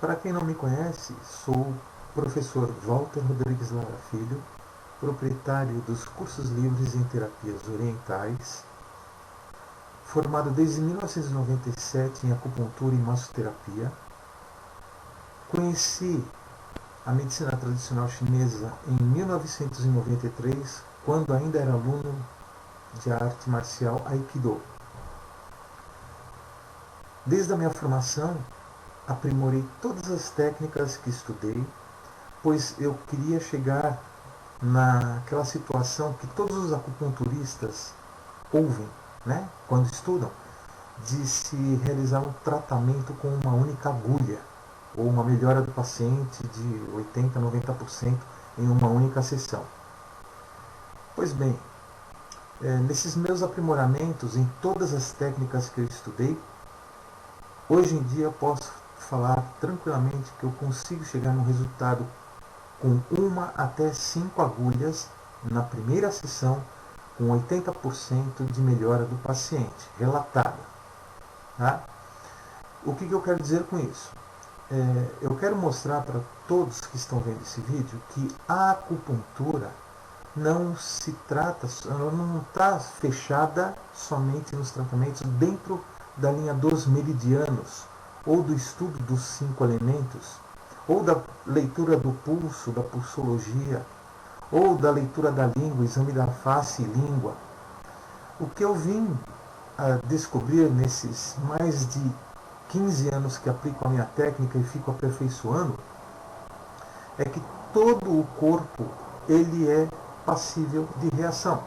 Para quem não me conhece, sou o professor Walter Rodrigues Lara Filho, proprietário dos cursos livres em terapias orientais, formado desde 1997 em acupuntura e massoterapia. Conheci a medicina tradicional chinesa em 1993, quando ainda era aluno de arte marcial Aikido. Desde a minha formação, aprimorei todas as técnicas que estudei, pois eu queria chegar naquela situação que todos os acupunturistas ouvem, né, quando estudam, de se realizar um tratamento com uma única agulha, ou uma melhora do paciente de 80% a 90% em uma única sessão. Pois bem, nesses meus aprimoramentos em todas as técnicas que eu estudei, hoje em dia eu posso falar tranquilamente que eu consigo chegar no resultado com 1 até 5 agulhas na primeira sessão, com 80% de melhora do paciente, relatada. Tá? O que eu quero dizer com isso? Eu quero mostrar para todos que estão vendo esse vídeo que a acupuntura não se trata, ela não está fechada somente nos tratamentos dentro da linha dos meridianos, ou do estudo dos 5 elementos, ou da leitura do pulso, da pulsologia, ou da leitura da língua, exame da face e língua. O que eu vim a descobrir nesses mais de 15 anos que aplico a minha técnica e fico aperfeiçoando, é que todo o corpo ele é passível de reação.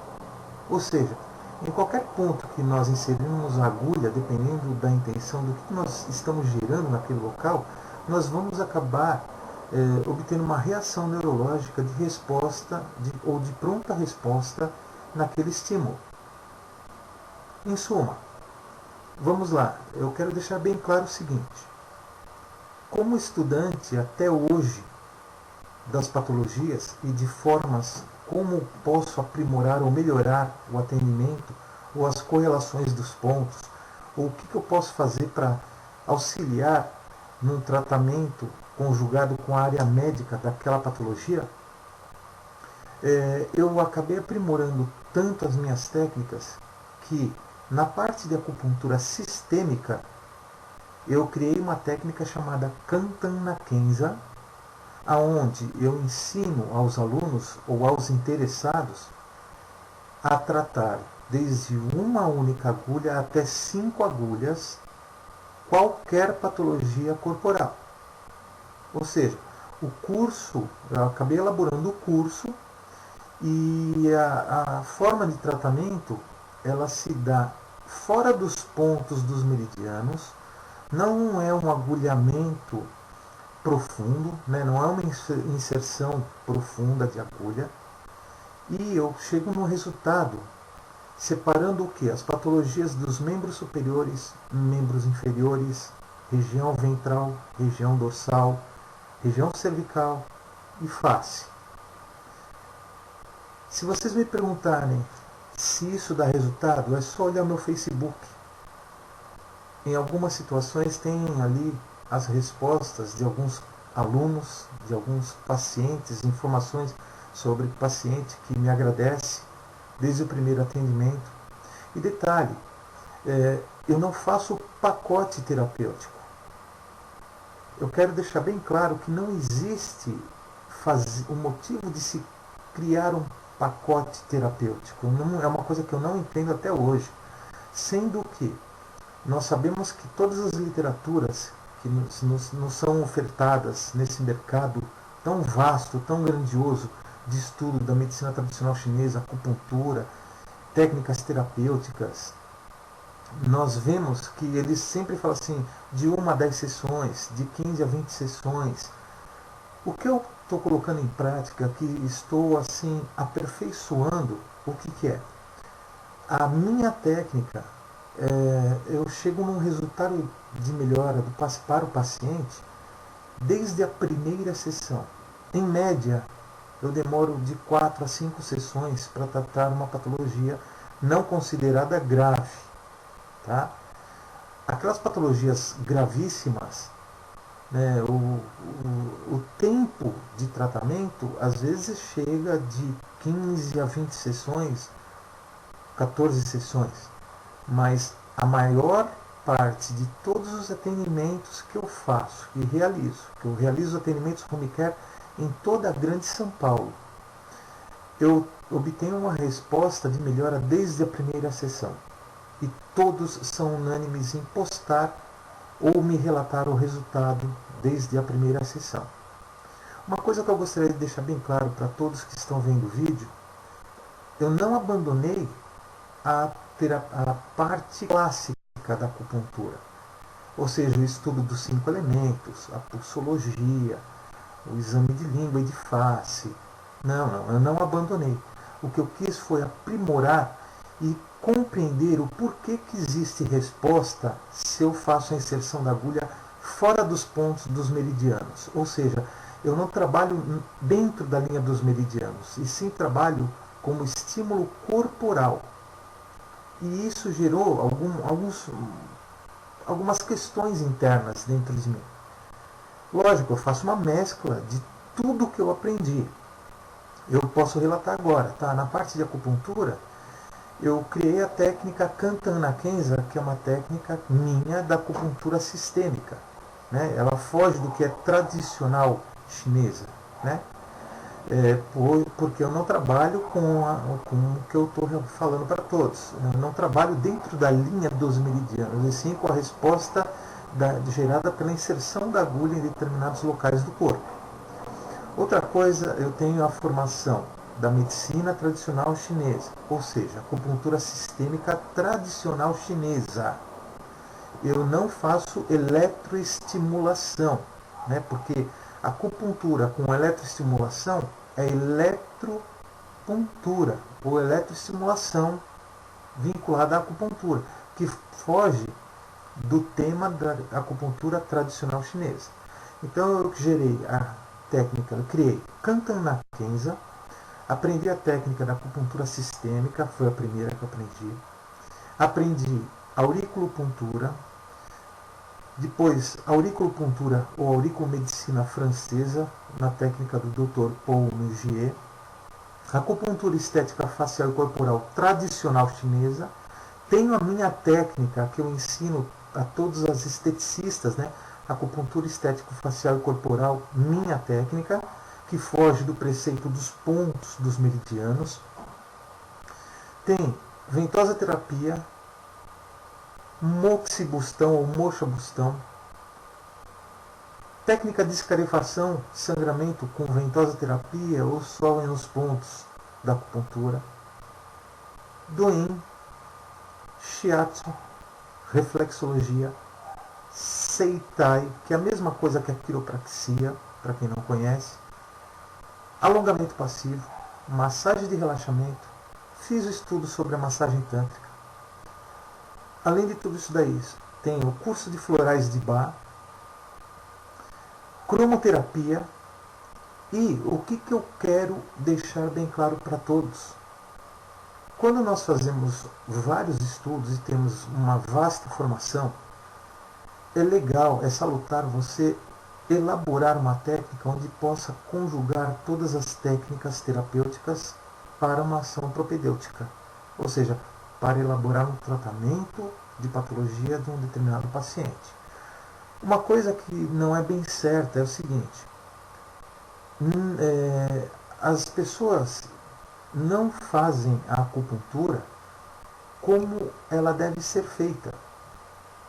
Ou seja, em qualquer ponto que nós inserirmos a agulha, dependendo da intenção do que nós estamos gerando naquele local, nós vamos acabar obtendo uma reação neurológica de resposta ou de pronta resposta naquele estímulo. Em suma, vamos lá, eu quero deixar bem claro o seguinte: como estudante até hoje das patologias e de formas como posso aprimorar ou melhorar o atendimento ou as correlações dos pontos, ou o que eu posso fazer para auxiliar num tratamento conjugado com a área médica daquela patologia, eu acabei aprimorando tanto as minhas técnicas que na parte de acupuntura sistêmica eu criei uma técnica chamada Kantan Nakensa, aonde eu ensino aos alunos ou aos interessados a tratar desde uma única agulha até 5 agulhas qualquer patologia corporal. Ou seja, o curso, eu acabei elaborando o curso e a forma de tratamento ela se dá fora dos pontos dos meridianos, não é um agulhamento profundo, né? Não é uma inserção profunda de agulha, e eu chego no resultado separando o que? As patologias dos membros superiores, membros inferiores, região ventral, região dorsal, região cervical e face. Se vocês me perguntarem se isso dá resultado, é só olhar meu Facebook. Em algumas situações tem ali as respostas de alguns alunos, de alguns pacientes, informações sobre paciente que me agradece desde o primeiro atendimento. E detalhe, eu não faço pacote terapêutico. Eu quero deixar bem claro que não existe o motivo de se criar um pacote terapêutico. Não, é uma coisa que eu não entendo até hoje. Sendo que nós sabemos que todas as literaturas que nos são ofertadas nesse mercado tão vasto, tão grandioso de estudo da medicina tradicional chinesa, acupuntura, técnicas terapêuticas, nós vemos que eles sempre falam assim, de 1 a 10 sessões, de 15 a 20 sessões. O que eu estou colocando em prática, que estou assim aperfeiçoando, o que é? A minha técnica, eu chego num resultado de melhora para o paciente desde a primeira sessão. Em média, eu demoro de 4 a 5 sessões para tratar uma patologia não considerada grave. Tá? Aquelas patologias gravíssimas, né? O tempo de tratamento às vezes chega de 15 a 20 sessões, 14 sessões, mas a maior parte de todos os atendimentos que eu faço, que eu realizo atendimentos home care em toda a grande São Paulo, eu obtenho uma resposta de melhora desde a primeira sessão. E todos são unânimes em postar ou me relatar o resultado desde a primeira sessão. Uma coisa que eu gostaria de deixar bem claro para todos que estão vendo o vídeo, eu não abandonei a parte clássica da acupuntura, ou seja, o estudo dos 5 elementos, a pulsologia, o exame de língua e de face. Não, eu não abandonei. O que eu quis foi aprimorar e compreender o porquê que existe resposta se eu faço a inserção da agulha fora dos pontos dos meridianos. Ou seja, eu não trabalho dentro da linha dos meridianos, e sim trabalho como estímulo corporal. E isso gerou algumas questões internas dentro de mim. Lógico, eu faço uma mescla de tudo que eu aprendi. Eu posso relatar agora, tá? Na parte de acupuntura, eu criei a técnica Kantan-Nakensa, que é uma técnica minha da acupuntura sistêmica, né? Ela foge do que é tradicional chinesa, né? Porque eu não trabalho com o que eu estou falando para todos. Eu não trabalho dentro da linha dos meridianos, e sim com a resposta gerada pela inserção da agulha em determinados locais do corpo. Outra coisa, eu tenho a formação da medicina tradicional chinesa, ou seja, acupuntura sistêmica tradicional chinesa. Eu não faço eletroestimulação, né? Porque acupuntura com eletroestimulação é eletropuntura, ou eletroestimulação vinculada à acupuntura, que foge do tema da acupuntura tradicional chinesa. Então eu gerei a técnica, eu criei Kantan-Nakensa, aprendi a técnica da acupuntura sistêmica, foi a primeira que eu aprendi. Aprendi auriculopuntura, depois auriculopuntura ou auriculomedicina francesa, na técnica do Dr. Paul Mugier. Acupuntura estética facial e corporal tradicional chinesa. Tenho a minha técnica que eu ensino a todos os esteticistas, né? Acupuntura estético facial e corporal, minha técnica, que foge do preceito dos pontos dos meridianos. Tem ventosa terapia, moxibustão ou moxabustão, técnica de escarifação, sangramento com ventosa terapia ou sol nos pontos da acupuntura, doin, shiatsu, reflexologia, seitai, que é a mesma coisa que a quiropraxia, para quem não conhece, alongamento passivo, massagem de relaxamento, fiz o estudo sobre a massagem tântrica. Além de tudo isso daí, tem o curso de florais de Bach, cromoterapia, e o que eu quero deixar bem claro para todos. Quando nós fazemos vários estudos e temos uma vasta formação, é legal, é salutar você elaborar uma técnica onde possa conjugar todas as técnicas terapêuticas para uma ação propedêutica, ou seja, para elaborar um tratamento de patologia de um determinado paciente. Uma coisa que não é bem certa é o seguinte: as pessoas não fazem a acupuntura como ela deve ser feita.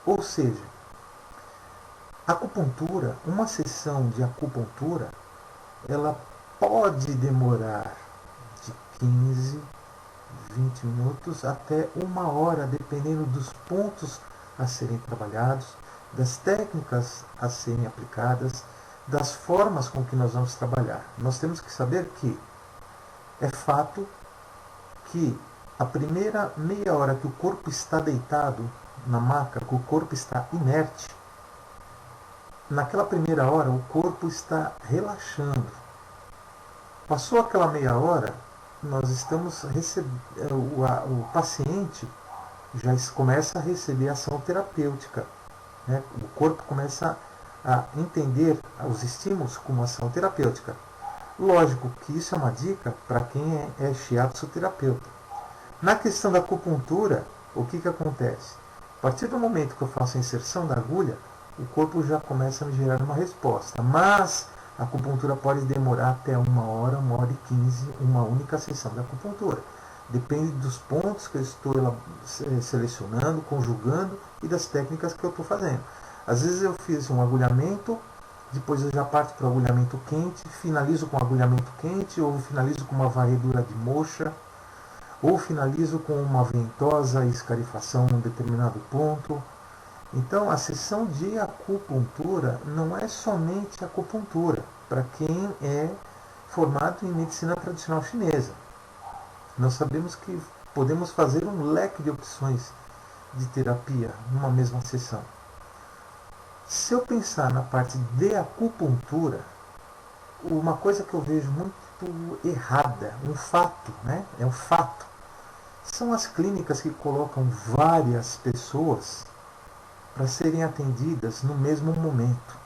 Ou seja, acupuntura, uma sessão de acupuntura, ela pode demorar de 15, 20 minutos até 1 hora, dependendo dos pontos a serem trabalhados, das técnicas a serem aplicadas, das formas com que nós vamos trabalhar. Nós temos que saber que é fato que a primeira meia hora que o corpo está deitado na maca, que o corpo está inerte, naquela primeira hora o corpo está relaxando. Passou aquela meia hora, nós estamos o paciente já começa a receber ação terapêutica, né? O corpo começa a entender os estímulos como ação terapêutica. Lógico que isso é uma dica para quem é shiatsu-terapeuta. Na questão da acupuntura, o que acontece? A partir do momento que eu faço a inserção da agulha, o corpo já começa a me gerar uma resposta. Mas a acupuntura pode demorar até 1 hora e 15, uma única sessão da acupuntura. Depende dos pontos que eu estou selecionando, conjugando e das técnicas que eu estou fazendo. Às vezes eu fiz um agulhamento, depois eu já parto para o agulhamento quente, finalizo com agulhamento quente, ou finalizo com uma varredura de moxa, ou finalizo com uma ventosa e escarifação num determinado ponto. Então, a sessão de acupuntura não é somente acupuntura, para quem é formado em medicina tradicional chinesa. Nós sabemos que podemos fazer um leque de opções de terapia numa mesma sessão. Se eu pensar na parte de acupuntura, uma coisa que eu vejo muito errada, um fato, né? É um fato. São as clínicas que colocam várias pessoas para serem atendidas no mesmo momento.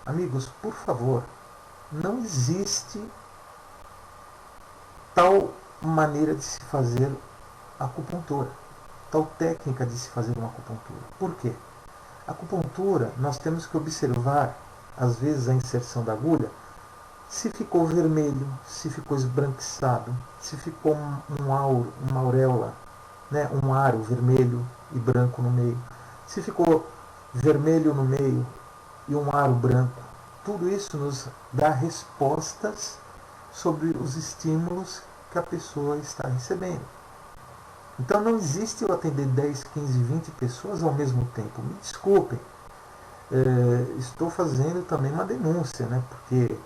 Amigos, por favor, não existe tal maneira de se fazer acupuntura, tal técnica de se fazer uma acupuntura. Por quê? A acupuntura, nós temos que observar, às vezes, a inserção da agulha, se ficou vermelho, se ficou esbranquiçado, se ficou uma auréola, né, um aro vermelho e branco no meio, se ficou vermelho no meio e um aro branco. Tudo isso nos dá respostas sobre os estímulos que a pessoa está recebendo. Então não existe eu atender 10, 15, 20 pessoas ao mesmo tempo. Me desculpem. Estou fazendo também uma denúncia, né? Porque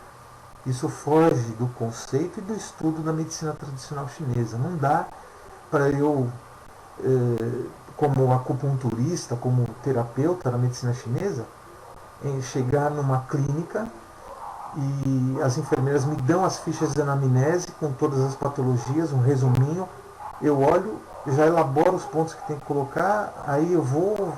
isso foge do conceito e do estudo da medicina tradicional chinesa. Não dá para eu, como acupunturista, como terapeuta da medicina chinesa, chegar numa clínica e as enfermeiras me dão as fichas de anamnese com todas as patologias, um resuminho. Eu olho, já elaboro os pontos que tem que colocar, aí eu vou,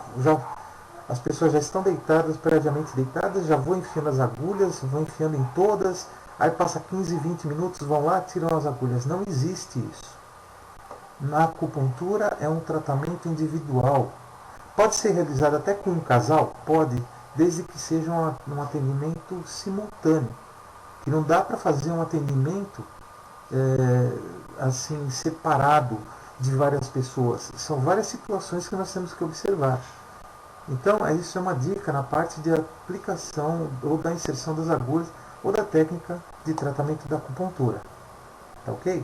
as pessoas já estão deitadas, previamente deitadas, já vou enfiando as agulhas, vou enfiando em todas, aí passa 15, 20 minutos, vão lá, tiram as agulhas. Não existe isso. Na acupuntura é um tratamento individual. Pode ser realizado até com um casal? Pode, desde que seja um atendimento simultâneo. Que não dá para fazer um atendimento assim separado de várias pessoas. São várias situações que nós temos que observar. Então, isso é uma dica na parte de aplicação ou da inserção das agulhas ou da técnica de tratamento da acupuntura. Tá ok?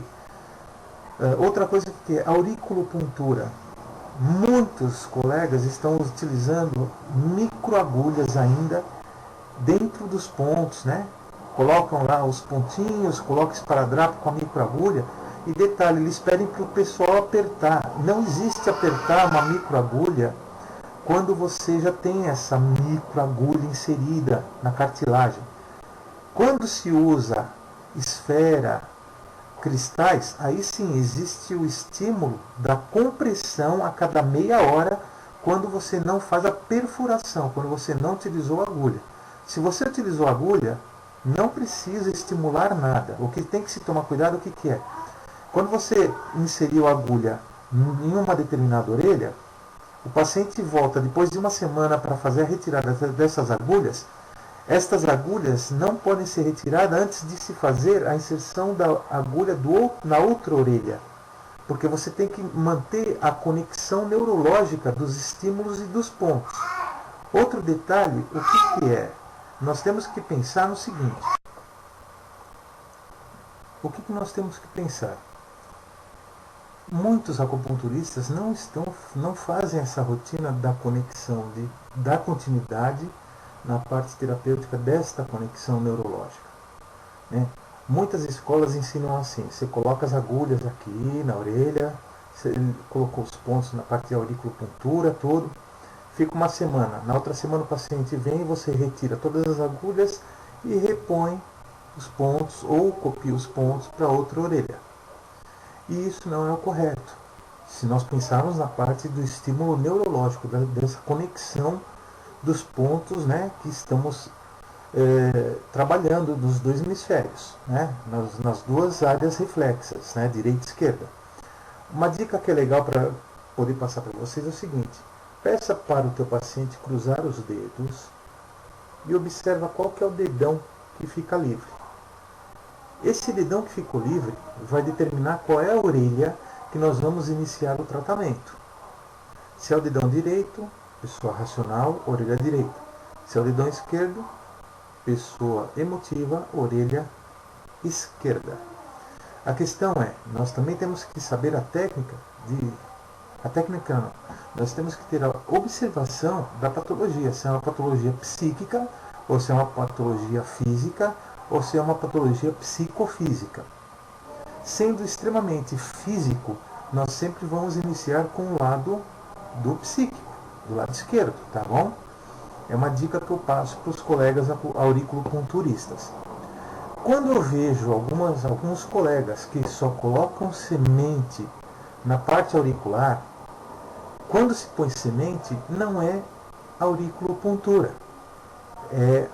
Outra coisa que é auriculopuntura. Muitos colegas estão utilizando microagulhas ainda dentro dos pontos, né? Colocam lá os pontinhos, colocam esparadrapo com a microagulha. E detalhe, eles pedem para o pessoal apertar. Não existe apertar uma microagulha quando você já tem essa microagulha inserida na cartilagem. Quando se usa esfera, cristais, aí sim existe o estímulo da compressão a cada meia hora quando você não faz a perfuração, quando você não utilizou a agulha. Se você utilizou a agulha, não precisa estimular nada. O que tem que se tomar cuidado, o que é? Quando você inseriu a agulha em uma determinada orelha, o paciente volta depois de uma semana para fazer a retirada dessas agulhas. Estas agulhas não podem ser retiradas antes de se fazer a inserção da agulha na outra orelha. Porque você tem que manter a conexão neurológica dos estímulos e dos pontos. Outro detalhe, o que é? Nós temos que pensar no seguinte. O que nós temos que pensar? Muitos acupunturistas não fazem essa rotina da conexão, da continuidade na parte terapêutica desta conexão neurológica. Né? Muitas escolas ensinam assim, você coloca as agulhas aqui na orelha, você colocou os pontos na parte de auriculopuntura, tudo, fica uma semana. Na outra semana o paciente vem e você retira todas as agulhas e repõe os pontos ou copia os pontos para outra orelha. E isso não é o correto. Se nós pensarmos na parte do estímulo neurológico, dessa conexão dos pontos, né, que estamos trabalhando nos dois hemisférios, né, nas duas áreas reflexas, né, direita e esquerda. Uma dica que é legal para poder passar para vocês é o seguinte: peça para o teu paciente cruzar os dedos e observa qual que é o dedão que fica livre. Esse dedão que ficou livre vai determinar qual é a orelha que nós vamos iniciar o tratamento. Se é o dedão direito, pessoa racional, orelha direita. Se é o dedão esquerdo, pessoa emotiva, orelha esquerda. A questão é, nós também temos que saber a técnica não. Nós temos que ter a observação da patologia, se é uma patologia psíquica, ou se é uma patologia física, ou se é uma patologia psicofísica. Sendo extremamente físico, nós sempre vamos iniciar com o lado do psíquico, do lado esquerdo, tá bom? É uma dica que eu passo para os colegas auriculopunturistas. Quando eu vejo alguns colegas que só colocam semente na parte auricular, quando se põe semente, não é auriculopuntura, é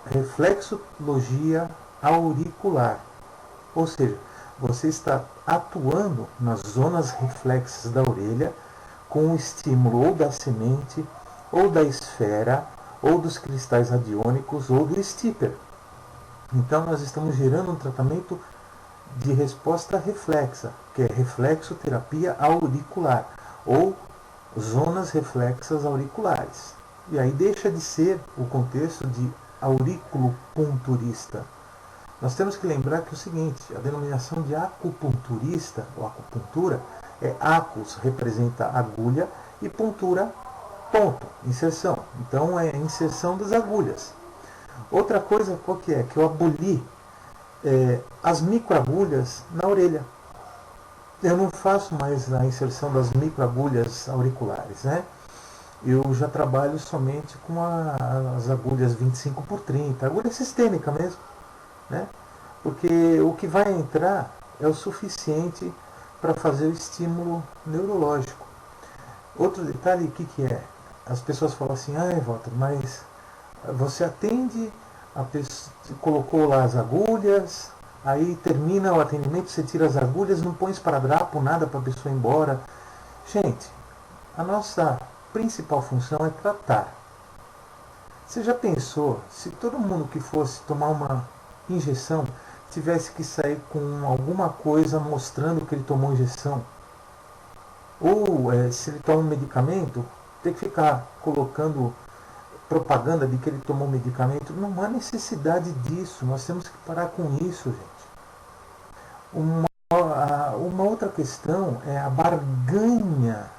reflexologia auricular. Ou seja, você está atuando nas zonas reflexas da orelha com o estímulo ou da semente, ou da esfera, ou dos cristais radiônicos, ou do Stipper. Então nós estamos gerando um tratamento de resposta reflexa, que é reflexoterapia auricular, ou zonas reflexas auriculares. E aí deixa de ser o contexto de auriculopunturista. Nós temos que lembrar que é o seguinte: a denominação de acupunturista ou acupuntura é acus, representa agulha, e puntura, ponto, inserção. Então é inserção das agulhas. Outra coisa qual que é? Que eu aboli as microagulhas na orelha. Eu não faço mais a inserção das microagulhas auriculares, né? Eu já trabalho somente com as agulhas 25 por 30, agulha sistêmica mesmo, né? Porque o que vai entrar é o suficiente para fazer o estímulo neurológico. Outro detalhe, o que é? As pessoas falam assim: Walter, mas você atende, a pessoa colocou lá as agulhas, aí termina o atendimento, você tira as agulhas, não põe esparadrapo, nada para a pessoa ir embora. Gente, a nossa principal função é tratar. Você já pensou se todo mundo que fosse tomar uma injeção tivesse que sair com alguma coisa mostrando que ele tomou injeção? Ou se ele toma um medicamento, ter que ficar colocando propaganda de que ele tomou medicamento? Não há necessidade disso. Nós temos que parar com isso, gente. Uma outra questão é a barganha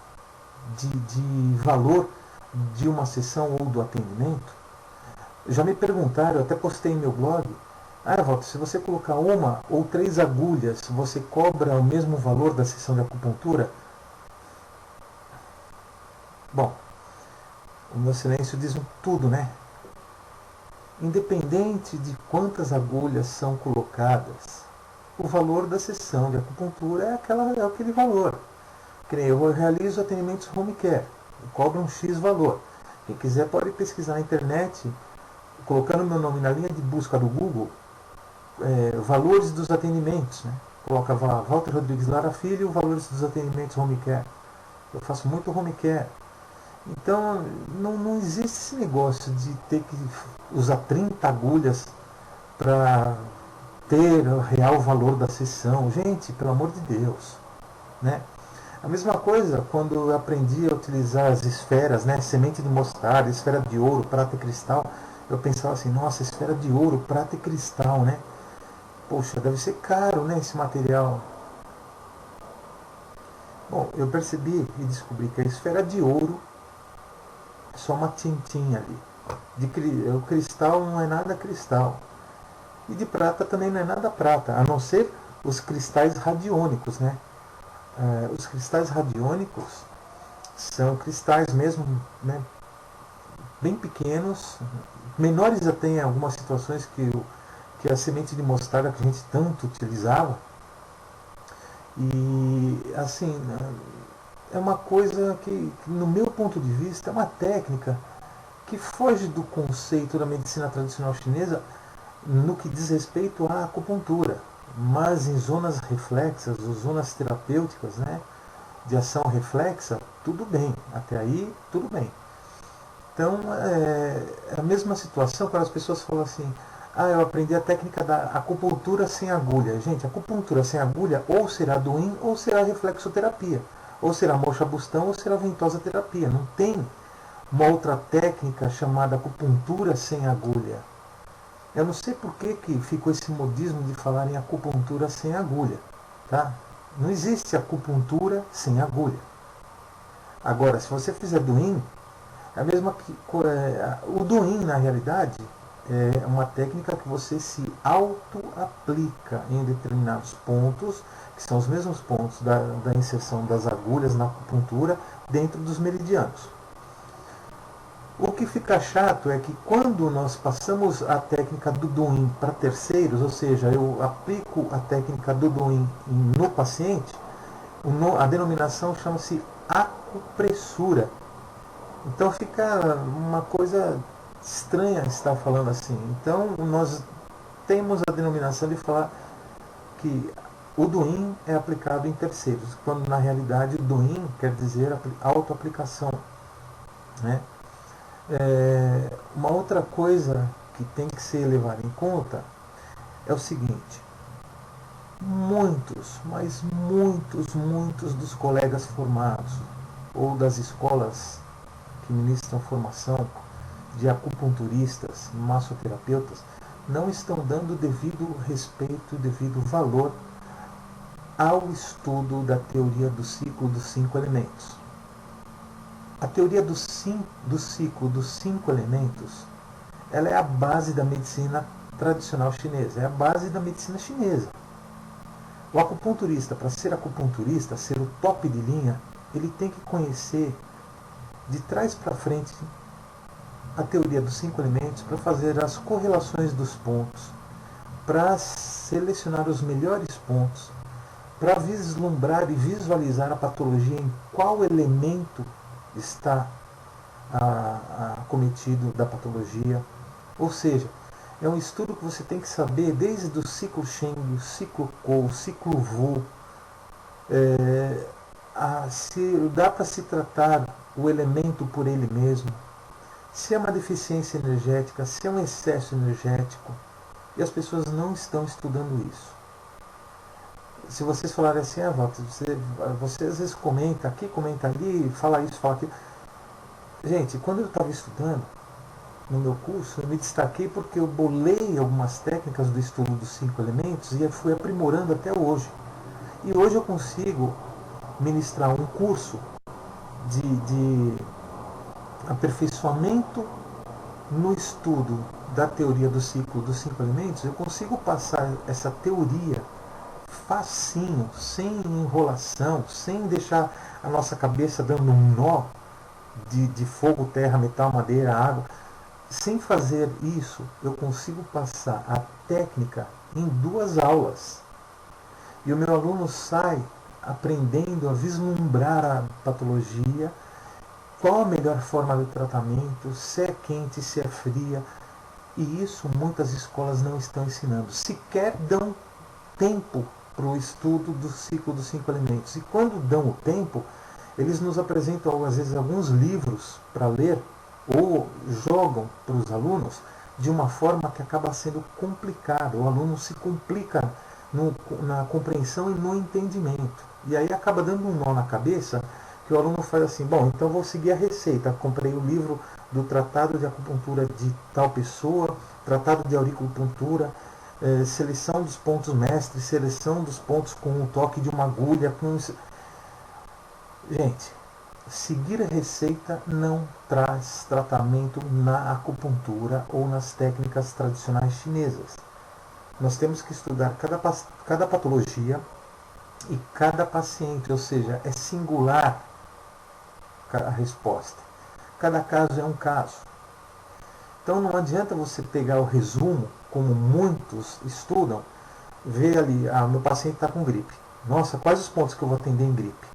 de valor de uma sessão ou do atendimento. Já me perguntaram, eu até postei em meu blog: Walter, se você colocar uma ou 3 agulhas, você cobra o mesmo valor da sessão de acupuntura? Bom, o meu silêncio diz tudo, né? Independente de quantas agulhas são colocadas, o valor da sessão de acupuntura é aquele valor. Eu realizo atendimentos home care, eu cobro um X valor. Quem quiser pode pesquisar na internet, colocando meu nome na linha de busca do Google, valores dos atendimentos, né? Coloca Walter Rodrigues Lara Filho, valores dos atendimentos home care. Eu faço muito home care. Então não existe esse negócio de ter que usar 30 agulhas para ter o real valor da sessão. Gente, pelo amor de Deus, né? A mesma coisa quando eu aprendi a utilizar as esferas, né? Semente de mostarda, esfera de ouro, prata e cristal. Eu pensava assim: nossa, esfera de ouro, prata e cristal, né? Poxa, deve ser caro, né, esse material. Bom, eu percebi e descobri que a esfera de ouro é só uma tintinha ali. O cristal não é nada cristal. E de prata também não é nada prata, a não ser os cristais radiônicos, né? Os cristais radiônicos são cristais mesmo, né, bem pequenos, menores até em algumas situações que a semente de mostarda que a gente tanto utilizava. E assim, é uma coisa que, no meu ponto de vista, é uma técnica que foge do conceito da medicina tradicional chinesa no que diz respeito à acupuntura, mas em zonas reflexas, ou zonas terapêuticas, né, de ação reflexa, tudo bem, até aí tudo bem. Então é a mesma situação quando as pessoas falam assim: ah, eu aprendi a técnica da acupuntura sem agulha. Gente, acupuntura sem agulha ou será do yin ou será reflexoterapia, ou será mocha-bustão ou será ventosa terapia. Não tem uma outra técnica chamada acupuntura sem agulha. Eu não sei por que ficou esse modismo de falar em acupuntura sem agulha. Tá? Não existe acupuntura sem agulha. Agora, se você fizer do yin, é a mesma que o do yin, na realidade, é uma técnica que você se auto-aplica em determinados pontos, que são os mesmos pontos da inserção das agulhas na acupuntura dentro dos meridianos. O que fica chato é que quando nós passamos a técnica do Duin para terceiros, ou seja, eu aplico a técnica do Duin no paciente, a denominação chama-se acupressura. Então fica uma coisa estranha estar falando assim. Então nós temos a denominação de falar que o Duin é aplicado em terceiros, quando na realidade o Duin quer dizer autoaplicação, né? Uma outra coisa que tem que ser levada em conta é o seguinte: muitos, mas muitos dos colegas formados ou das escolas que ministram formação de acupunturistas, massoterapeutas, não estão dando o devido respeito, o devido valor ao estudo da teoria do ciclo dos 5 elementos. A teoria do ciclo dos 5 elementos, ela é a base da medicina tradicional chinesa, é a base da medicina chinesa. O acupunturista, para ser acupunturista, ser o top de linha, ele tem que conhecer de trás para frente a teoria dos 5 elementos para fazer as correlações dos pontos, para selecionar os melhores pontos, para vislumbrar e visualizar a patologia em qual elemento está acometido da patologia. Ou seja, é um estudo que você tem que saber desde o ciclo Shen, o ciclo Kou, o ciclo Wu. Se dá para se tratar o elemento por ele mesmo, se é uma deficiência energética, se é um excesso energético, e as pessoas não estão estudando isso. Se vocês falarem assim, você às vezes comenta aqui, comenta ali, fala isso, fala aquilo. Gente, quando eu estava estudando no meu curso, eu me destaquei porque eu bolei algumas técnicas do estudo dos 5 elementos e fui aprimorando até hoje. E hoje eu consigo ministrar um curso de aperfeiçoamento no estudo da teoria do ciclo dos 5 elementos. Eu consigo passar essa teoria facinho, sem enrolação, sem deixar a nossa cabeça dando um nó de fogo, terra, metal, madeira, água. Sem fazer isso, eu consigo passar a técnica em 2 aulas. E o meu aluno sai aprendendo a vislumbrar a patologia, qual a melhor forma de tratamento, se é quente, se é fria. E isso muitas escolas não estão ensinando. Sequer dão tempo para o estudo do ciclo dos 5 elementos. E quando dão o tempo, eles nos apresentam às vezes alguns livros para ler ou jogam para os alunos de uma forma que acaba sendo complicada. O aluno se complica na compreensão e no entendimento. E aí acaba dando um nó na cabeça, que o aluno faz assim: bom, então vou seguir a receita. Comprei o livro do Tratado de Acupuntura de tal pessoa, Tratado de Auricupuntura, seleção dos pontos mestres, seleção dos pontos com o toque de uma agulha. Gente, seguir a receita não traz tratamento na acupuntura ou nas técnicas tradicionais chinesas. Nós temos que estudar cada patologia e cada paciente, ou seja, é singular a resposta. Cada caso é um caso. Então não adianta você pegar o resumo, como muitos estudam, ver ali: meu paciente está com gripe. Nossa, quais os pontos que eu vou atender em gripe?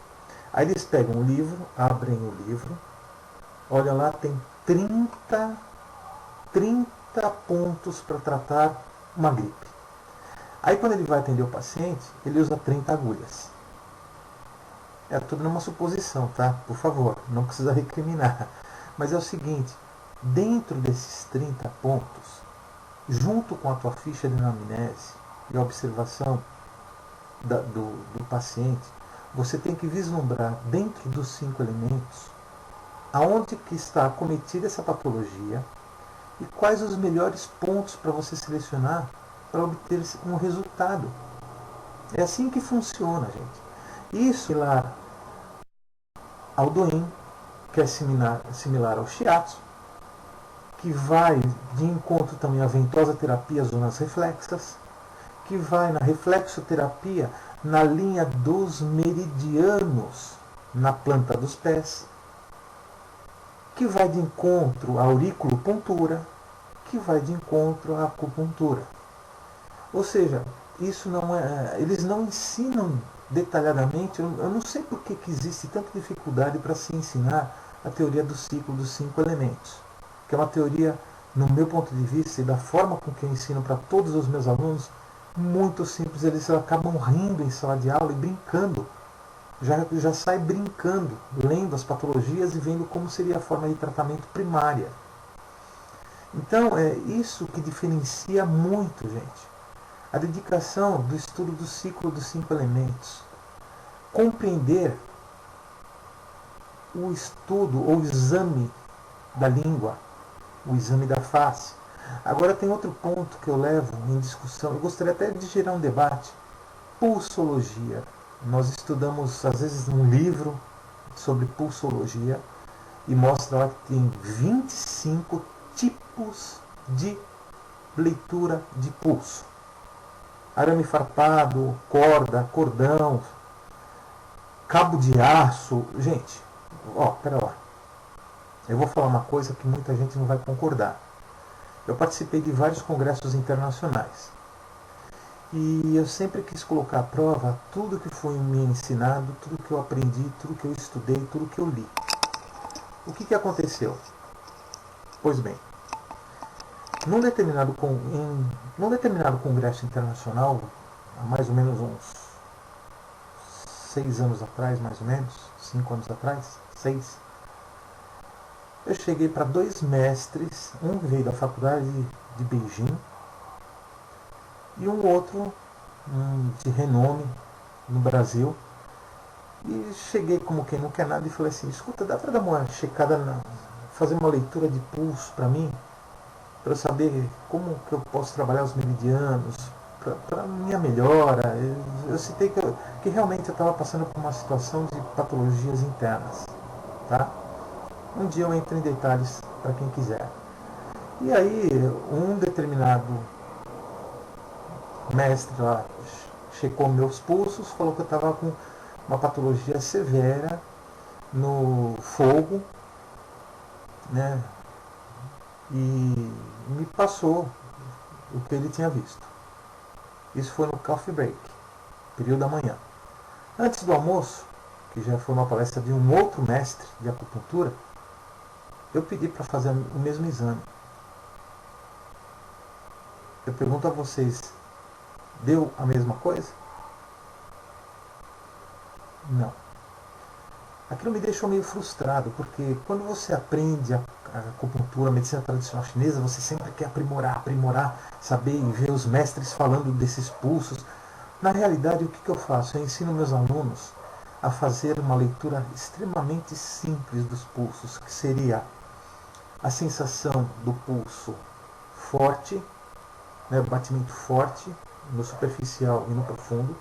Aí eles pegam o livro, abrem o livro, olha lá, tem 30 pontos para tratar uma gripe. Aí quando ele vai atender o paciente, ele usa 30 agulhas. É tudo numa suposição, tá? Por favor, não precisa recriminar. Mas é o seguinte, dentro desses 30 pontos, junto com a tua ficha de anamnese e a observação do paciente, você tem que vislumbrar dentro dos 5 elementos aonde que está acometida essa patologia e quais os melhores pontos para você selecionar para obter um resultado. É assim que funciona, gente. Isso é similar ao DOIM, que é similar ao shiatsu, que vai de encontro também à ventosa terapia, zonas reflexas, que vai na reflexoterapia na linha dos meridianos na planta dos pés, que vai de encontro à auriculopuntura, que vai de encontro à acupuntura. Ou seja, isso não é, eles não ensinam detalhadamente. Eu não sei por que existe tanta dificuldade para se ensinar a teoria do ciclo dos 5 elementos, que é uma teoria, no meu ponto de vista e da forma com que eu ensino para todos os meus alunos, muito simples. Eles acabam rindo em sala de aula e brincando, já sai brincando, lendo as patologias e vendo como seria a forma de tratamento primária. Então é isso que diferencia muito, gente. A dedicação do estudo do ciclo dos 5 elementos. Compreender o estudo ou o exame da língua, o exame da face. Agora tem outro ponto que eu levo em discussão, eu gostaria até de gerar um debate. Pulsologia. Nós estudamos, às vezes, um livro sobre pulsologia e mostra lá que tem 25 tipos de leitura de pulso. Arame farpado, corda, cordão, cabo de aço. Gente, pera lá. Eu vou falar uma coisa que muita gente não vai concordar. Eu participei de vários congressos internacionais. E eu sempre quis colocar à prova tudo que foi me ensinado, tudo que eu aprendi, tudo que eu estudei, tudo que eu li. O que aconteceu? Pois bem, num determinado congresso internacional, há mais ou menos uns 6 anos atrás, mais ou menos, 5 anos atrás, 6, eu cheguei para 2 mestres, um veio da faculdade de Beijing e um outro de renome no Brasil. E cheguei como quem não quer nada e falei assim: escuta, dá para dar uma checada, fazer uma leitura de pulso para mim, para eu saber como que eu posso trabalhar os meridianos, para minha melhora. Eu citei que realmente eu estava passando por uma situação de patologias internas, tá? Um dia eu entro em detalhes para quem quiser. E aí um determinado mestre lá checou meus pulsos, falou que eu estava com uma patologia severa no fogo, né? E me passou o que ele tinha visto. Isso foi no coffee break, período da manhã. Antes do almoço, que já foi uma palestra de um outro mestre de acupuntura, eu pedi para fazer o mesmo exame. Eu pergunto a vocês, deu a mesma coisa? Não. Aquilo me deixou meio frustrado, porque quando você aprende a acupuntura, a medicina tradicional chinesa, você sempre quer aprimorar, saber e ver os mestres falando desses pulsos. Na realidade, o que eu faço? Eu ensino meus alunos a fazer uma leitura extremamente simples dos pulsos, que seria a sensação do pulso forte, né, o batimento forte no superficial e no profundo,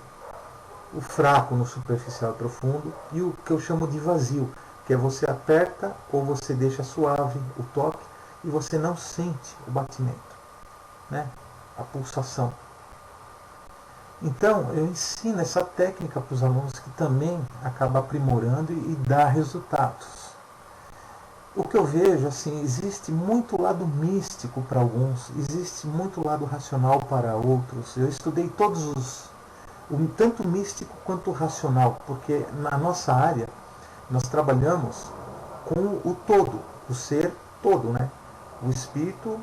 o fraco no superficial e profundo, e o que eu chamo de vazio, que é você aperta ou você deixa suave o toque e você não sente o batimento, né? A pulsação. Então eu ensino essa técnica para os alunos, que também acaba aprimorando e dá resultados. O que eu vejo, assim, existe muito lado místico para alguns, existe muito lado racional para outros. Eu estudei todos tanto místico quanto racional, porque na nossa área Nós trabalhamos com o todo, o ser todo, né? O espírito,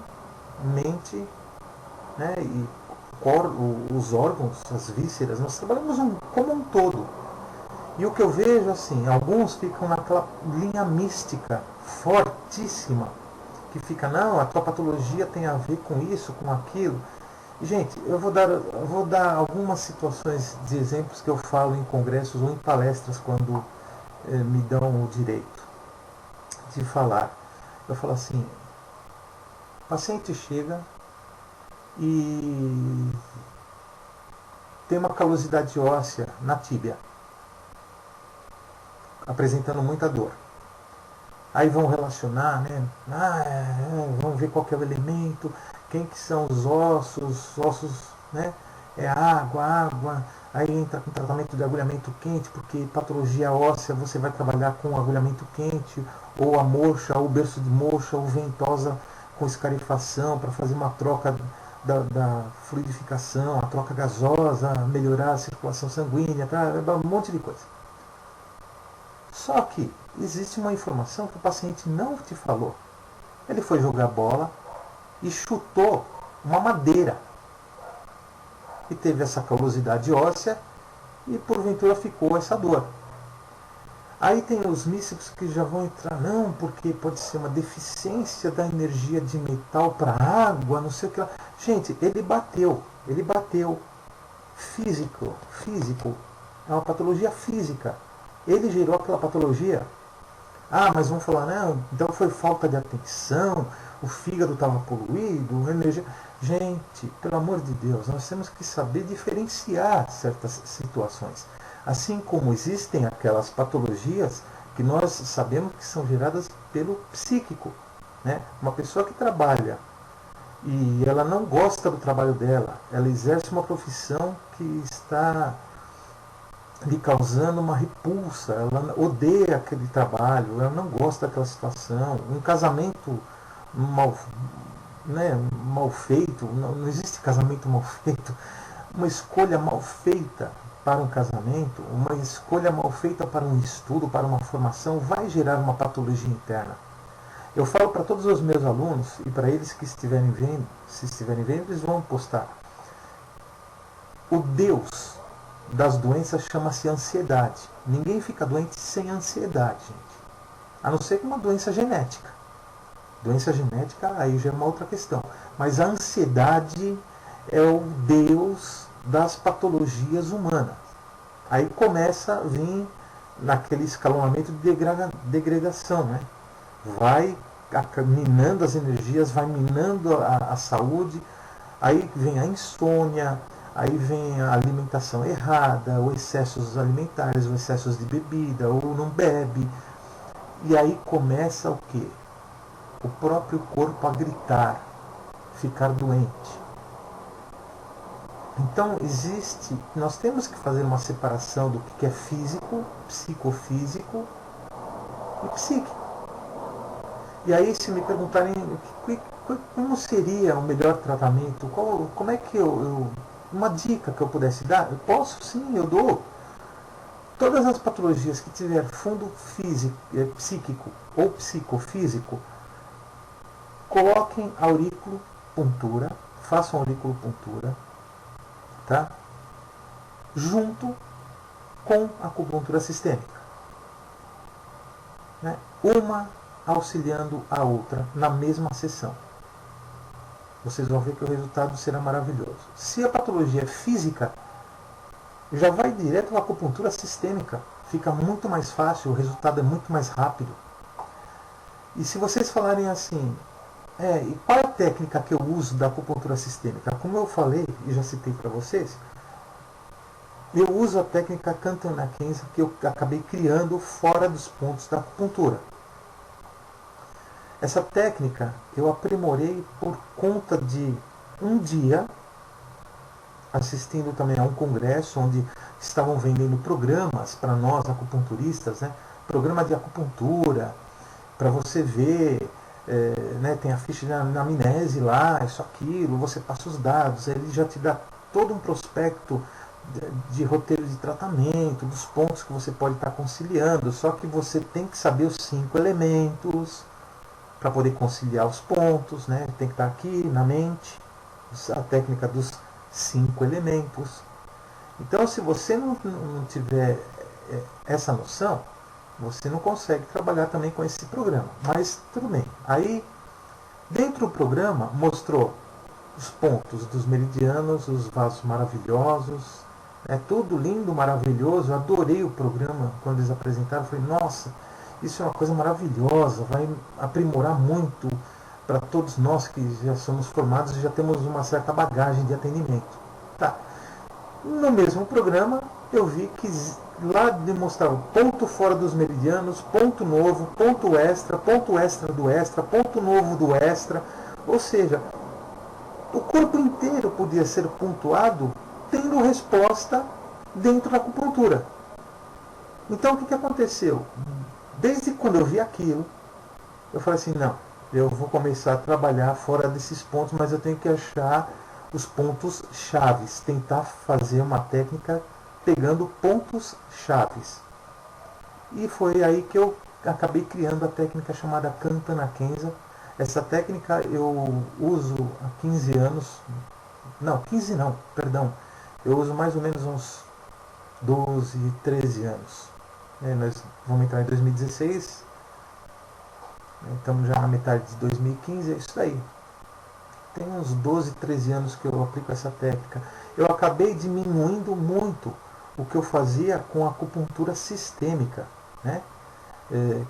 mente, né? E os órgãos, as vísceras, nós trabalhamos como um todo. E o que eu vejo, assim, alguns ficam naquela linha mística fortíssima, que fica, não, a tua patologia tem a ver com isso, com aquilo. E, gente, eu vou dar algumas situações de exemplos que eu falo em congressos ou em palestras quando me dão o direito de falar. Eu falo assim, o paciente chega e tem uma calosidade óssea na tíbia, apresentando muita dor. Aí vão relacionar, né? Vamos ver qual que é o elemento, quem que são os ossos, né? É água. Aí entra com tratamento de agulhamento quente, porque patologia óssea você vai trabalhar com agulhamento quente, ou a moxa, ou o berço de moxa, ou ventosa com escarifação, para fazer uma troca da fluidificação, a troca gasosa, melhorar a circulação sanguínea, um monte de coisa. Só que existe uma informação que o paciente não te falou. Ele foi jogar bola e chutou uma madeira. E teve essa calosidade óssea e porventura ficou essa dor. Aí tem os místicos que já vão entrar, não, porque pode ser uma deficiência da energia de metal para água, não sei o que lá. Gente, ele bateu. Físico. É uma patologia física. Ele gerou aquela patologia. Mas vamos falar, não, então foi falta de atenção, o fígado estava poluído, a energia. Gente, pelo amor de Deus, nós temos que saber diferenciar certas situações. Assim como existem aquelas patologias que nós sabemos que são geradas pelo psíquico. Né? Uma pessoa que trabalha e ela não gosta do trabalho dela, ela exerce uma profissão que está lhe causando uma repulsa, ela odeia aquele trabalho, ela não gosta daquela situação, um casamento mal feito, não existe casamento mal feito, uma escolha mal feita para um casamento, uma escolha mal feita para um estudo, para uma formação, vai gerar uma patologia interna. Eu falo para todos os meus alunos, e para eles que estiverem vendo, se estiverem vendo, eles vão postar. O Deus das doenças chama-se ansiedade. Ninguém fica doente sem ansiedade, gente. A não ser que uma doença genética. Doença genética aí já é uma outra questão. Mas a ansiedade é o Deus das patologias humanas. Aí começa a vir naquele escalonamento de degradação, né? Vai minando as energias, vai minando a saúde, aí vem a insônia, aí vem a alimentação errada, ou excessos alimentares, ou excessos de bebida, ou não bebe. E aí começa o quê? O próprio corpo a gritar, ficar doente. Então nós temos que fazer uma separação do que é físico, psicofísico e psíquico. E aí se me perguntarem como seria o melhor tratamento, como é que uma dica que eu pudesse dar, eu posso sim, eu dou. Todas as patologias que tiver fundo físico, psíquico ou psicofísico, coloquem auriculopuntura, façam auriculopuntura, tá? Junto com a acupuntura sistêmica. Né? Uma auxiliando a outra na mesma sessão. Vocês vão ver que o resultado será maravilhoso. Se a patologia é física, já vai direto à acupuntura sistêmica. Fica muito mais fácil, o resultado é muito mais rápido. E se vocês falarem assim, e qual é a técnica que eu uso da acupuntura sistêmica? Como eu falei e já citei para vocês, eu uso a técnica Kantan Nakensa que eu acabei criando fora dos pontos da acupuntura. Essa técnica eu aprimorei por conta de um dia, assistindo também a um congresso onde estavam vendendo programas para nós acupunturistas, né? Programa de acupuntura, para você ver, né? Tem a ficha de anamnese lá, isso, aquilo, você passa os dados, ele já te dá todo um prospecto de roteiro de tratamento, dos pontos que você pode estar conciliando, só que você tem que saber os 5 elementos para poder conciliar os pontos, né? Tem que estar aqui na mente a técnica dos 5 elementos. Então, se você não tiver essa noção, você não consegue trabalhar também com esse programa. Mas tudo bem. Aí, dentro do programa, mostrou os pontos dos meridianos, os vasos maravilhosos. É tudo lindo, maravilhoso. Eu adorei o programa quando eles apresentaram. Eu falei, nossa, isso é uma coisa maravilhosa, vai aprimorar muito para todos nós que já somos formados e já temos uma certa bagagem de atendimento. Tá. No mesmo programa, eu vi que lá demonstrava ponto fora dos meridianos, ponto novo, ponto extra do extra, ponto novo do extra. Ou seja, o corpo inteiro podia ser pontuado tendo resposta dentro da acupuntura. Então, o que aconteceu? Desde quando eu vi aquilo, eu falei assim, não, eu vou começar a trabalhar fora desses pontos, mas eu tenho que achar os pontos chaves, tentar fazer uma técnica pegando pontos chaves. E foi aí que eu acabei criando a técnica chamada Kantana Kenza. Essa técnica eu uso há 15 anos, não, 15 não, perdão, eu uso mais ou menos uns 12, 13 anos. Nós vamos entrar em 2016, estamos já na metade de 2015, é isso aí. Tem uns 12, 13 anos que eu aplico essa técnica. Eu acabei diminuindo muito o que eu fazia com a acupuntura sistêmica, né?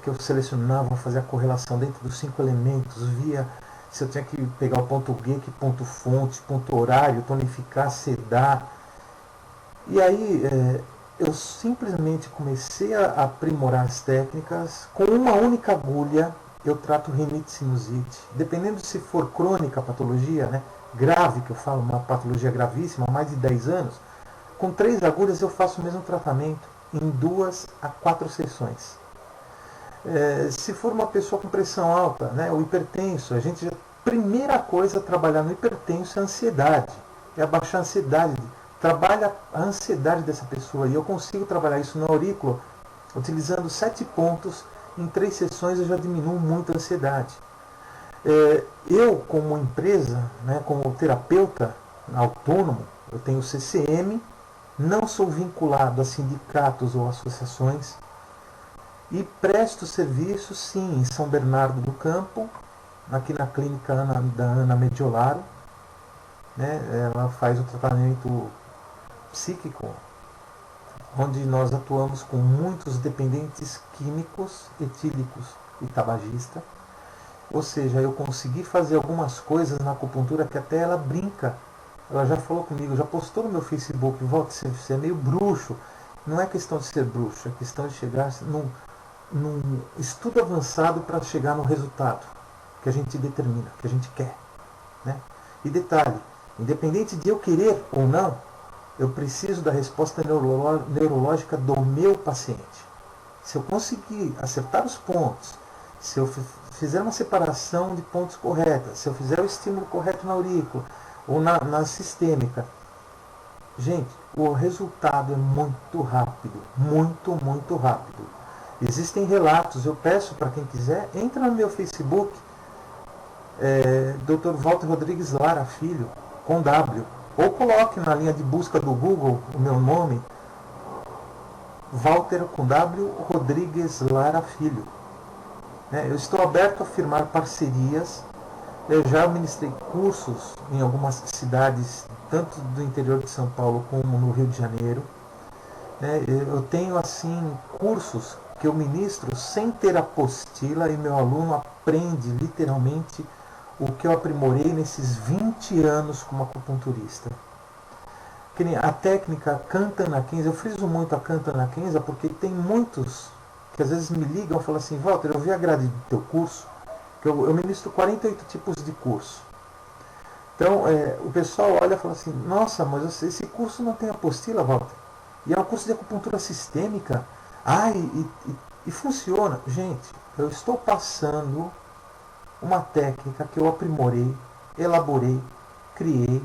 Que eu selecionava, fazia a correlação dentro dos 5 elementos, via se eu tinha que pegar o ponto G, que ponto fonte, ponto horário, tonificar, sedar. E aí eu simplesmente comecei a aprimorar as técnicas. Com uma única agulha eu trato rinite, sinusite. Dependendo se for crônica a patologia, né, grave, que eu falo, uma patologia gravíssima, mais de 10 anos, com 3 agulhas eu faço o mesmo tratamento em 2 a 4 sessões. Se for uma pessoa com pressão alta, né, o hipertenso, a gente já, primeira coisa a trabalhar no hipertenso é a ansiedade, é abaixar a ansiedade, trabalha a ansiedade dessa pessoa, e eu consigo trabalhar isso na aurícula utilizando 7 pontos. Em 3 sessões eu já diminuo muito a ansiedade. Eu, como empresa, né, como terapeuta autônomo, eu tenho CCM, não sou vinculado a sindicatos ou associações e presto serviço, sim, em São Bernardo do Campo, aqui na clínica da Ana Mediolaro. Né, ela faz o tratamento psíquico, onde nós atuamos com muitos dependentes químicos, etílicos e tabagistas. Ou seja, eu consegui fazer algumas coisas na acupuntura que até ela brinca. Ela já falou comigo, já postou no meu Facebook, Walter, você é meio bruxo. Não é questão de ser bruxo, é questão de chegar num estudo avançado para chegar no resultado que a gente determina, que a gente quer. Né? E detalhe, independente de eu querer ou não, eu preciso da resposta neurológica do meu paciente. Se eu conseguir acertar os pontos, se eu fizer uma separação de pontos correta, se eu fizer o estímulo correto na aurícula ou na sistêmica, gente, o resultado é muito rápido, muito rápido. Existem relatos, eu peço para quem quiser, entra no meu Facebook, Dr. Walter Rodrigues Lara Filho, com W, ou coloque na linha de busca do Google o meu nome, Walter com W Rodrigues Lara Filho. Eu estou aberto a firmar parcerias. Eu já ministrei cursos em algumas cidades, tanto do interior de São Paulo como no Rio de Janeiro. Eu tenho assim cursos que eu ministro sem ter apostila e meu aluno aprende literalmente o que eu aprimorei nesses 20 anos como acupunturista. A técnica Kantana Kenza, eu friso muito a Kantana Kenza porque tem muitos que às vezes me ligam e falam assim, Walter, eu vi a grade do teu curso, que eu ministro 48 tipos de curso. Então o pessoal olha e fala assim, nossa, mas esse curso não tem apostila, Walter. E é um curso de acupuntura sistêmica. E funciona. Gente, eu estou passando uma técnica que eu aprimorei, elaborei, criei,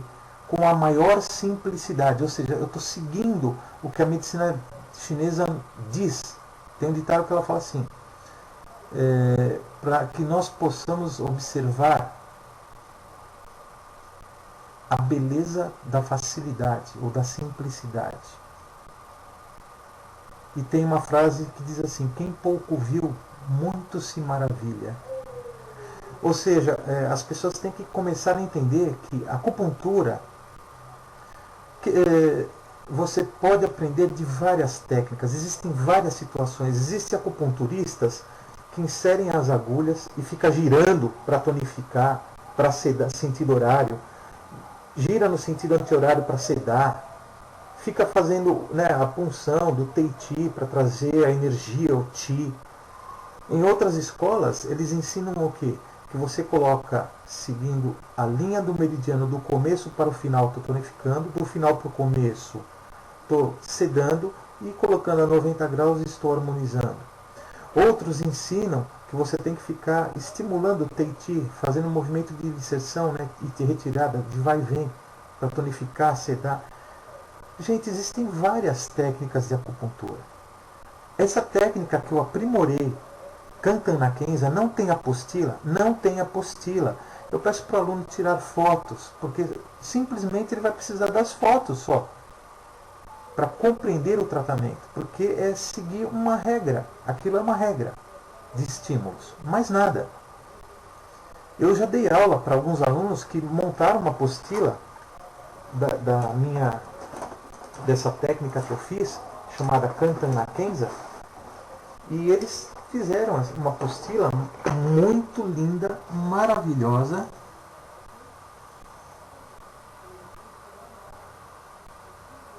com a maior simplicidade. Ou seja, eu estou seguindo o que a medicina chinesa diz. Tem um ditado que ela fala assim, para que nós possamos observar a beleza da facilidade ou da simplicidade. E tem uma frase que diz assim: quem pouco viu, muito se maravilha. Ou seja, as pessoas têm que começar a entender que a acupuntura, você pode aprender de várias técnicas, existem várias situações. Existem acupunturistas que inserem as agulhas e fica girando para tonificar, para sedar, sentido horário, gira no sentido anti-horário para sedar, fica fazendo, né, a punção do Tai Chi para trazer a energia, o Chi. Em outras escolas, eles ensinam o quê? Que você coloca seguindo a linha do meridiano do começo para o final, estou tonificando, do final para o começo, estou sedando, e colocando a 90 graus estou harmonizando. Outros ensinam que você tem que ficar estimulando o Tai Chi, fazendo um movimento de inserção, né, e de retirada, de vai e vem, para tonificar, sedar. Gente, existem várias técnicas de acupuntura. Essa técnica que eu aprimorei, Kantan na Kenza, não tem apostila? Não tem apostila. Eu peço para o aluno tirar fotos, porque simplesmente ele vai precisar das fotos só, para compreender o tratamento, porque é seguir uma regra. Aquilo é uma regra de estímulos, mais nada. Eu já dei aula para alguns alunos que montaram uma apostila dessa técnica que eu fiz, chamada Kantan na Kenza, e eles fizeram uma apostila muito linda, maravilhosa.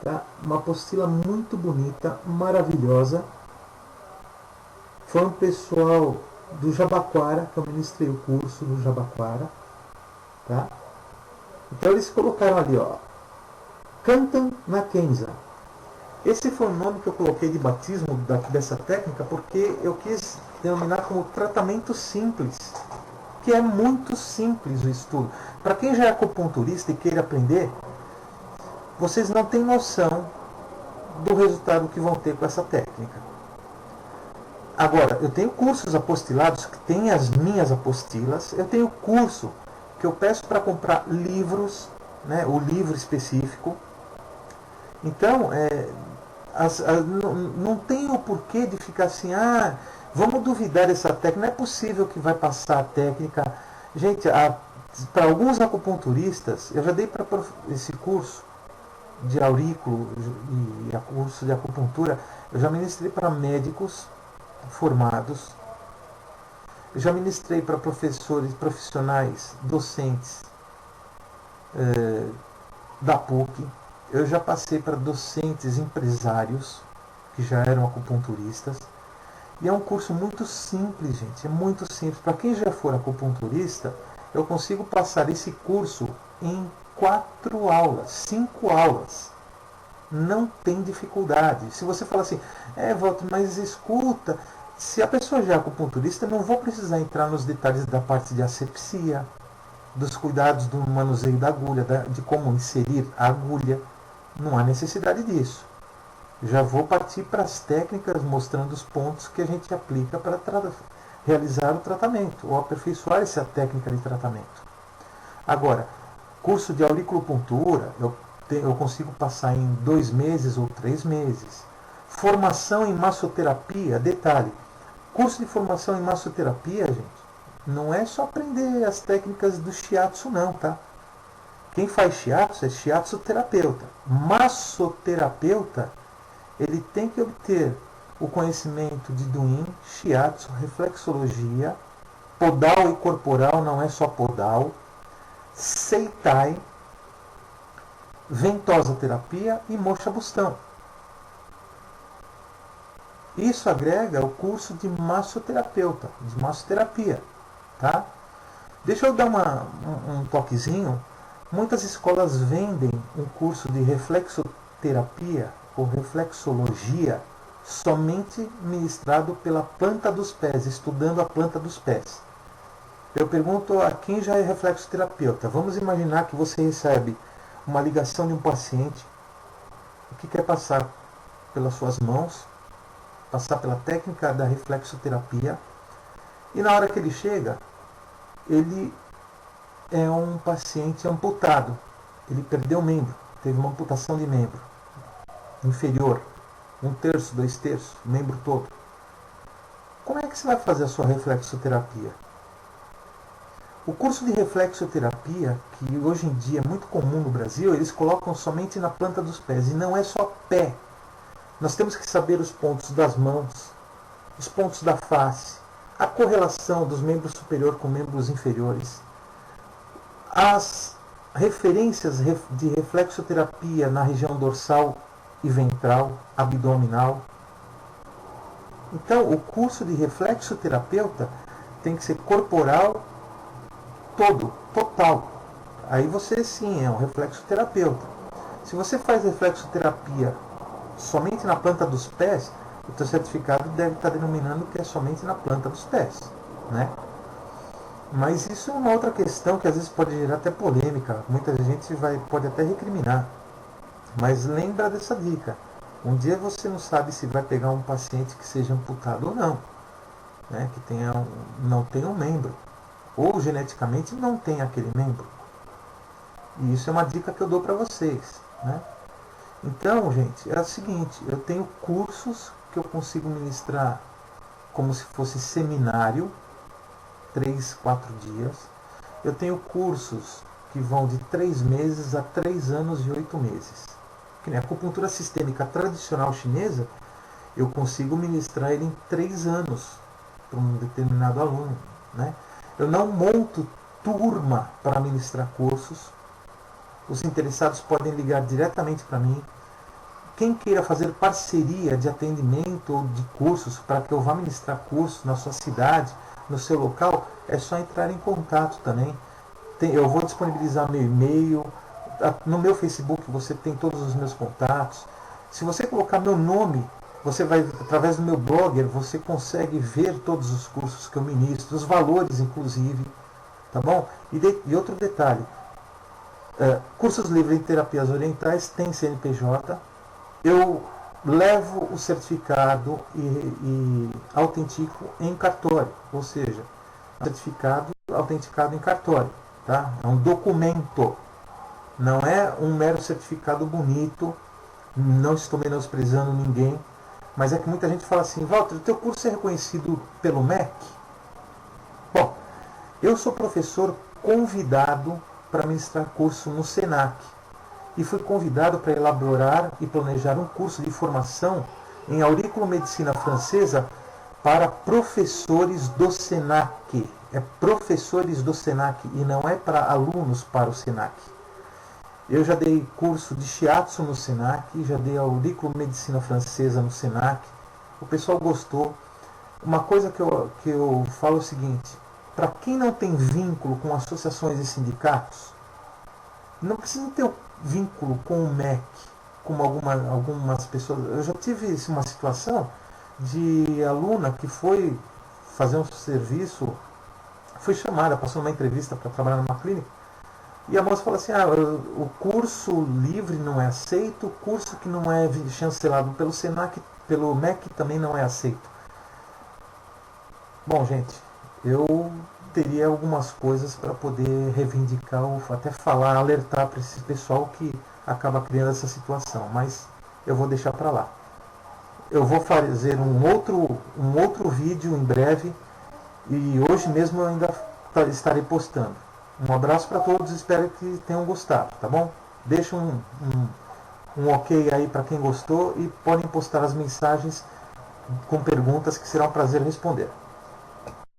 Tá? Uma apostila muito bonita, maravilhosa. Foi um pessoal do Jabaquara, que eu ministrei o curso no Jabaquara. Tá? Então eles colocaram ali, ó, Kantan na Kenza. Esse foi o nome que eu coloquei de batismo dessa técnica, porque eu quis denominar como tratamento simples, que é muito simples o estudo. Para quem já é acupunturista e queira aprender, vocês não têm noção do resultado que vão ter com essa técnica. Agora, eu tenho cursos apostilados que têm as minhas apostilas, eu tenho curso que eu peço para comprar livros, né, o livro específico. Então, não tem o porquê de ficar assim, vamos duvidar dessa técnica, não é possível que vai passar a técnica. Gente, para alguns acupunturistas, eu já dei para esse curso de aurículo e curso de acupuntura, eu já ministrei para médicos formados, eu já ministrei para professores, profissionais, docentes da PUC, eu já passei para docentes empresários que já eram acupunturistas, e é um curso muito simples, gente, é muito simples. Para quem já for acupunturista, eu consigo passar esse curso em 4 aulas, 5 aulas. Não tem dificuldade. Se você falar assim, Walter, mas escuta, se a pessoa já é acupunturista, eu não vou precisar entrar nos detalhes da parte de asepsia, dos cuidados do manuseio da agulha, de como inserir a agulha. Não há necessidade disso. Já vou partir para as técnicas, mostrando os pontos que a gente aplica para realizar o tratamento, ou aperfeiçoar essa técnica de tratamento. Agora, curso de auriculopuntura, eu consigo passar em 2 meses ou 3 meses. Formação em massoterapia, detalhe, curso de formação em massoterapia, gente, não é só aprender as técnicas do shiatsu não, tá? Quem faz shiatsu é shiatsu terapeuta. Massoterapeuta, ele tem que obter o conhecimento de Duin, shiatsu, reflexologia, podal e corporal, não é só podal, Seitai, ventosa terapia e mocha bustão. Isso agrega o curso de massoterapeuta, de massoterapia, tá? Deixa eu dar um toquezinho. Muitas escolas vendem um curso de reflexoterapia ou reflexologia somente ministrado pela planta dos pés, estudando a planta dos pés. Eu pergunto a quem já é reflexoterapeuta, vamos imaginar que você recebe uma ligação de um paciente que quer passar pelas suas mãos, passar pela técnica da reflexoterapia, e na hora que ele chega, ele é um paciente amputado, ele perdeu um membro, teve uma amputação de membro inferior, 1/3, 2/3, membro todo. Como é que você vai fazer a sua reflexoterapia? O curso de reflexoterapia, que hoje em dia é muito comum no Brasil, eles colocam somente na planta dos pés, e não é só pé. Nós temos que saber os pontos das mãos, os pontos da face, a correlação dos membros superiores com membros inferiores, as referências de reflexoterapia na região dorsal e ventral, abdominal. Então, o curso de reflexoterapeuta tem que ser corporal, todo, total. Aí você sim é um reflexoterapeuta. Se você faz reflexoterapia somente na planta dos pés, o teu certificado deve estar denominando que é somente na planta dos pés, né? Mas isso é uma outra questão que às vezes pode gerar até polêmica. Muita gente pode até recriminar. Mas lembra dessa dica. Um dia você não sabe se vai pegar um paciente que seja amputado ou não, né? Que não tenha um membro, ou geneticamente não tem aquele membro. E isso é uma dica que eu dou para vocês, né? Então, gente, é o seguinte, eu tenho cursos que eu consigo ministrar como se fosse seminário, 3, 4 dias. Eu tenho cursos que vão de 3 meses a 3 anos e 8 meses. Que nem a acupuntura sistêmica tradicional chinesa, eu consigo ministrar ele em 3 anos para um determinado aluno, né? Eu não monto turma para ministrar cursos. Os interessados podem ligar diretamente para mim. Quem queira fazer parceria de atendimento ou de cursos para que eu vá ministrar cursos na sua cidade, no seu local, é só entrar em contato também. Eu vou disponibilizar meu e-mail. No meu Facebook você tem todos os meus contatos. Se você colocar meu nome, você vai, através do meu blogger, você consegue ver todos os cursos que eu ministro, os valores inclusive, tá bom? E outro detalhe, cursos livres em terapias orientais tem CNPJ. Eu levo o certificado e autentico em cartório, ou seja, certificado autenticado em cartório, tá? É um documento, não é um mero certificado bonito. Não estou menosprezando ninguém, mas é que muita gente fala assim: Walter, o teu curso é reconhecido pelo MEC? Bom, eu sou professor convidado para ministrar curso no SENAC e fui convidado para elaborar e planejar um curso de formação em auriculomedicina francesa para professores do SENAC. É professores do SENAC e não é para alunos para o SENAC. Eu já dei curso de shiatsu no SENAC, já dei auriculomedicina francesa no SENAC. O pessoal gostou. Uma coisa que eu falo é o seguinte: para quem não tem vínculo com associações e sindicatos, não precisa ter vínculo com o MEC, como algumas pessoas. Eu já tive uma situação de aluna que foi fazer um serviço, foi chamada, passou numa entrevista para trabalhar numa clínica, e a moça falou assim: o curso livre não é aceito, o curso que não é chancelado pelo SENAC, pelo MEC também não é aceito. Bom, gente, eu teria algumas coisas para poder reivindicar, ou até falar, alertar para esse pessoal que acaba criando essa situação, mas eu vou deixar para lá. Eu vou fazer um outro vídeo em breve, e hoje mesmo eu ainda estarei postando. Um abraço para todos, espero que tenham gostado, tá bom? Deixa um ok aí para quem gostou e podem postar as mensagens com perguntas que será um prazer responder.